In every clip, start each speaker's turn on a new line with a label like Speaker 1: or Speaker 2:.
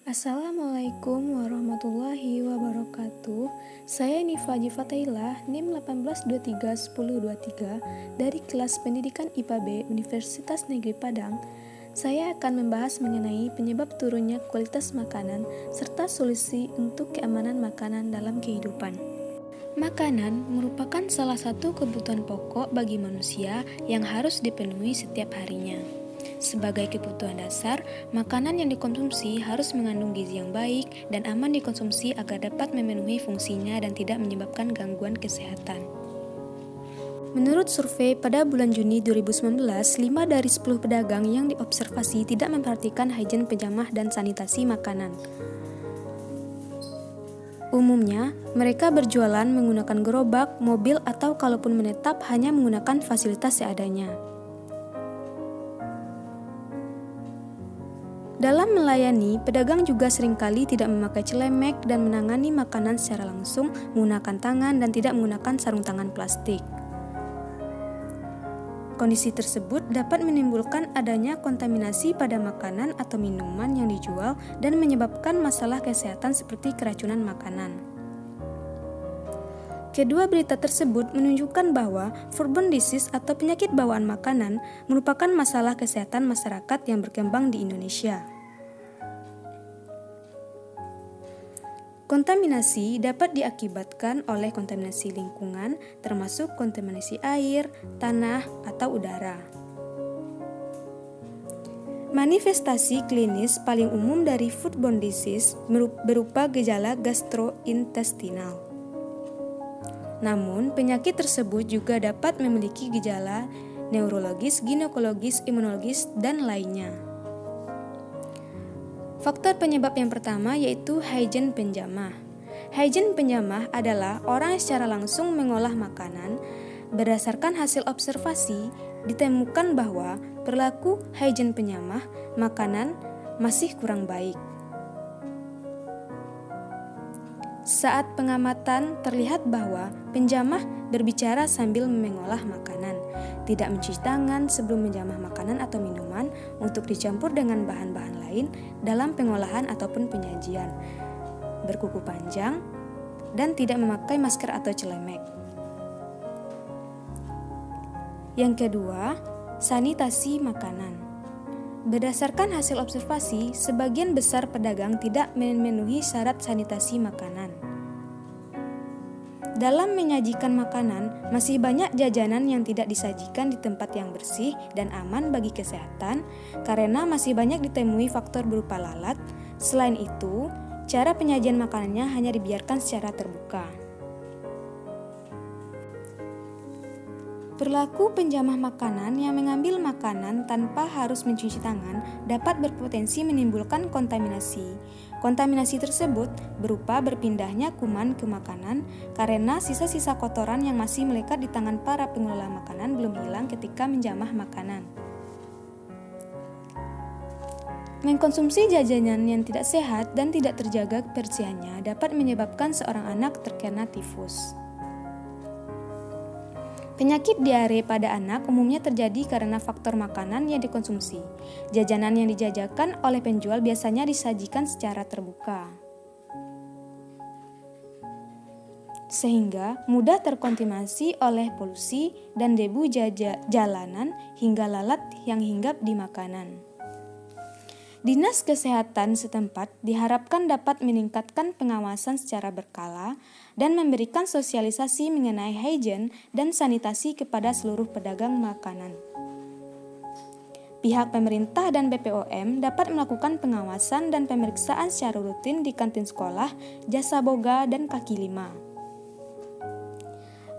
Speaker 1: Assalamualaikum warahmatullahi wabarakatuh. Saya Nifa Jifatailah, NIM 18231023 dari kelas pendidikan IPA B Universitas Negeri Padang. Saya akan membahas mengenai penyebab turunnya kualitas makanan serta solusi untuk keamanan makanan dalam kehidupan. Makanan merupakan salah satu kebutuhan pokok bagi manusia yang harus dipenuhi setiap harinya. Sebagai kebutuhan dasar, makanan yang dikonsumsi harus mengandung gizi yang baik dan aman dikonsumsi agar dapat memenuhi fungsinya dan tidak menyebabkan gangguan kesehatan. Menurut survei pada bulan Juni 2019, 5 dari 10 pedagang yang diobservasi tidak memperhatikan higien penjamah dan sanitasi makanan. Umumnya, mereka berjualan menggunakan gerobak, mobil, atau kalaupun menetap hanya menggunakan fasilitas seadanya. Dalam melayani, pedagang juga seringkali tidak memakai celemek dan menangani makanan secara langsung menggunakan tangan dan tidak menggunakan sarung tangan plastik. Kondisi tersebut dapat menimbulkan adanya kontaminasi pada makanan atau minuman yang dijual dan menyebabkan masalah kesehatan seperti keracunan makanan. Kedua berita tersebut menunjukkan bahwa foodborne disease atau penyakit bawaan makanan merupakan masalah kesehatan masyarakat yang berkembang di Indonesia. Kontaminasi dapat diakibatkan oleh kontaminasi lingkungan, termasuk kontaminasi air, tanah, atau udara. Manifestasi klinis paling umum dari foodborne disease berupa gejala gastrointestinal. Namun, penyakit tersebut juga dapat memiliki gejala neurologis, ginekologis, imunologis, dan lainnya. Faktor penyebab yang pertama yaitu higien penjamah. Higien penjamah adalah orang yang secara langsung mengolah makanan. Berdasarkan hasil observasi, ditemukan bahwa perilaku higien penjamah makanan masih kurang baik. Saat pengamatan terlihat bahwa penjamah berbicara sambil mengolah makanan, tidak mencuci tangan sebelum menjamah makanan atau minuman untuk dicampur dengan bahan-bahan lain dalam pengolahan ataupun penyajian, berkuku panjang, dan tidak memakai masker atau celemek. Yang kedua, sanitasi makanan. Berdasarkan hasil observasi, sebagian besar pedagang tidak memenuhi syarat sanitasi makanan. Dalam menyajikan makanan, masih banyak jajanan yang tidak disajikan di tempat yang bersih dan aman bagi kesehatan karena masih banyak ditemui faktor berupa lalat. Selain itu, cara penyajian makanannya hanya dibiarkan secara terbuka. Perilaku penjamah makanan yang mengambil makanan tanpa harus mencuci tangan dapat berpotensi menimbulkan kontaminasi. Kontaminasi tersebut berupa berpindahnya kuman ke makanan karena sisa-sisa kotoran yang masih melekat di tangan para pengelola makanan belum hilang ketika menjamah makanan. Mengkonsumsi jajanan yang tidak sehat dan tidak terjaga kebersihannya dapat menyebabkan seorang anak terkena tifus. Penyakit diare pada anak umumnya terjadi karena faktor makanan yang dikonsumsi. Jajanan yang dijajakan oleh penjual biasanya disajikan secara terbuka, sehingga mudah terkontaminasi oleh polusi dan debu jalanan hingga lalat yang hinggap di makanan. Dinas Kesehatan setempat diharapkan dapat meningkatkan pengawasan secara berkala dan memberikan sosialisasi mengenai higien dan sanitasi kepada seluruh pedagang makanan. Pihak pemerintah dan BPOM dapat melakukan pengawasan dan pemeriksaan secara rutin di kantin sekolah, jasa boga, dan kaki lima.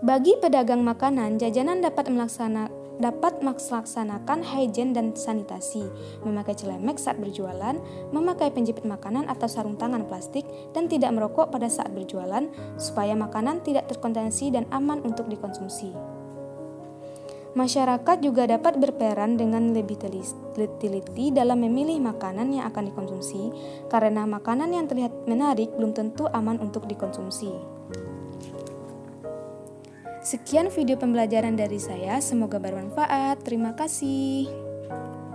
Speaker 1: Bagi pedagang makanan, jajanan dapat melaksanakan higien dan sanitasi, memakai celemek saat berjualan, memakai penjepit makanan atau sarung tangan plastik, dan tidak merokok pada saat berjualan, supaya makanan tidak terkontaminasi dan aman untuk dikonsumsi. Masyarakat juga dapat berperan dengan lebih teliti dalam memilih makanan yang akan dikonsumsi, karena makanan yang terlihat menarik belum tentu aman untuk dikonsumsi. Sekian video pembelajaran dari saya, semoga bermanfaat. Terima kasih.